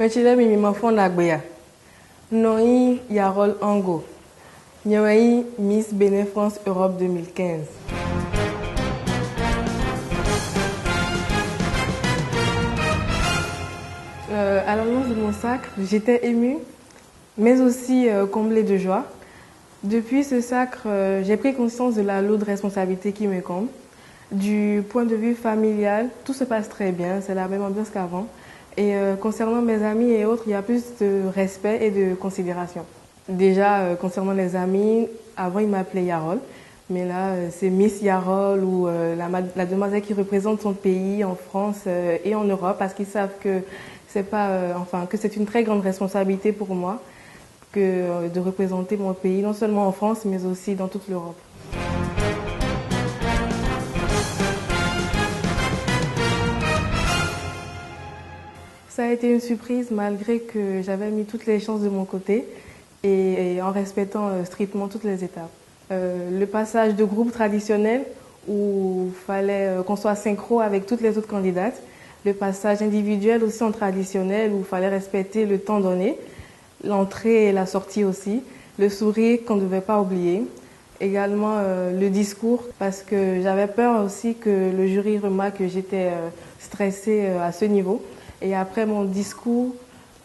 Mechile mi mafon agbeya. Noi Yarol Ango. Nyawai Miss Bénin France Europe 2015. À l'annonce de mon sacre, j'étais émue, mais aussi comblée de joie. Depuis ce sacre, j'ai pris conscience de la lourde responsabilité qui me incombe. Du point de vue familial, tout se passe très bien, c'est la même ambiance qu'avant. Et concernant mes amis et autres, il y a plus de respect et de considération. Déjà, concernant les amis, avant ils m'appelaient Yarol, mais là c'est Miss Yarol ou la demoiselle qui représente son pays en France et en Europe, parce qu'ils savent que c'est pas, que c'est une très grande responsabilité pour moi que de représenter mon pays, non seulement en France, mais aussi dans toute l'Europe. Ça a été une surprise malgré que j'avais mis toutes les chances de mon côté et en respectant strictement toutes les étapes. Le passage de groupe traditionnel où il fallait qu'on soit synchro avec toutes les autres candidates. Le passage individuel aussi en traditionnel où il fallait respecter le temps donné. L'entrée et la sortie aussi. Le sourire qu'on ne devait pas oublier. Également le discours parce que j'avais peur aussi que le jury remarque que j'étais stressée à ce niveau. Et après mon discours,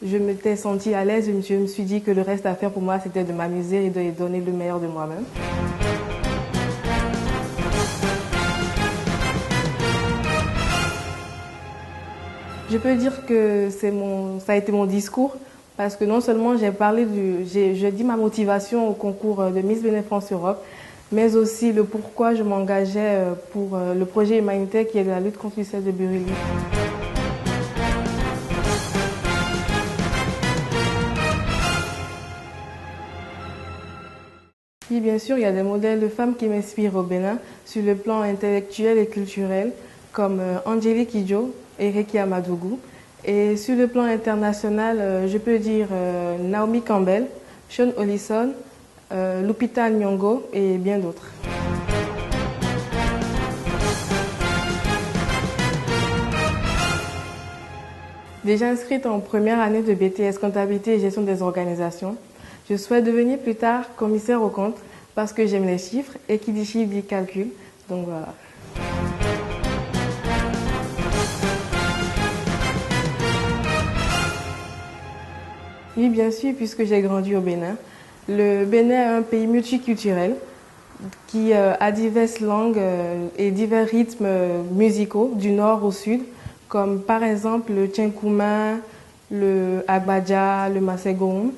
je m'étais sentie à l'aise. Je me suis dit que le reste à faire pour moi, c'était de m'amuser et de donner le meilleur de moi-même. Je peux dire que ça a été mon discours parce que non seulement j'ai dit ma motivation au concours de Miss Bénin France Europe, mais aussi le pourquoi je m'engageais pour le projet humanitaire qui est la lutte contre l'ulcère de Buruli. Oui, bien sûr, il y a des modèles de femmes qui m'inspirent au Bénin sur le plan intellectuel et culturel, comme Angélique Kidjo et Rekia Madougou. Et sur le plan international, je peux dire Naomi Campbell, Sean Ollison, Lupita Nyong'o et bien d'autres. Déjà inscrite en première année de BTS Comptabilité et Gestion des organisations, je souhaite devenir plus tard commissaire aux comptes parce que j'aime les chiffres et qui dit chiffre dit calcul. Donc voilà. Oui, bien sûr, puisque j'ai grandi au Bénin. Le Bénin est un pays multiculturel qui a diverses langues et divers rythmes musicaux du nord au sud, comme par exemple le Tchenkouma, le Agbadja, le Masségoum.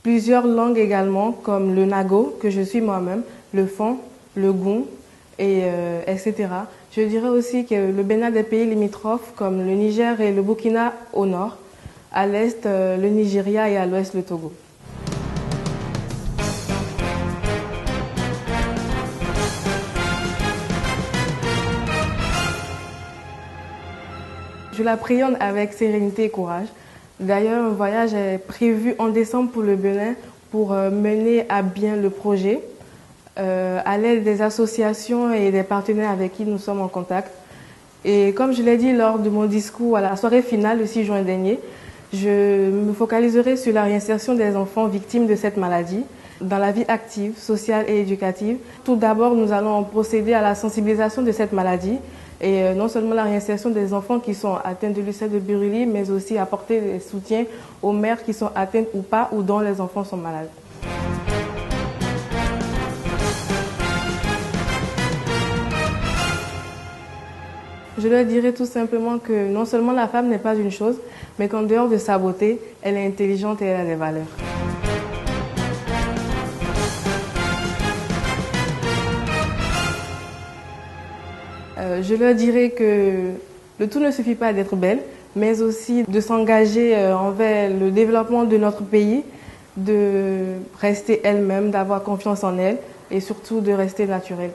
Plusieurs langues également, comme le Nago, que je suis moi-même, le Fon, le Goum, etc. Je dirais aussi que le Bénin a des pays limitrophes, comme le Niger et le Burkina au nord, à l'est le Nigeria et à l'ouest le Togo. Je l'appréhende avec sérénité et courage. D'ailleurs, un voyage est prévu en décembre pour le Bénin pour mener à bien le projet à l'aide des associations et des partenaires avec qui nous sommes en contact. Et comme je l'ai dit lors de mon discours à la soirée finale le 6 juin dernier, je me focaliserai sur la réinsertion des enfants victimes de cette maladie dans la vie active, sociale et éducative. Tout d'abord, nous allons procéder à la sensibilisation de cette maladie et non seulement la réinsertion des enfants qui sont atteints de l'ulcère de Buruli, mais aussi apporter des soutiens aux mères qui sont atteintes ou pas ou dont les enfants sont malades. Je leur dirais tout simplement que non seulement la femme n'est pas une chose, mais qu'en dehors de sa beauté, elle est intelligente et elle a des valeurs. Je leur dirais que le tout ne suffit pas d'être belle, mais aussi de s'engager envers le développement de notre pays, de rester elle-même, d'avoir confiance en elle et surtout de rester naturelle.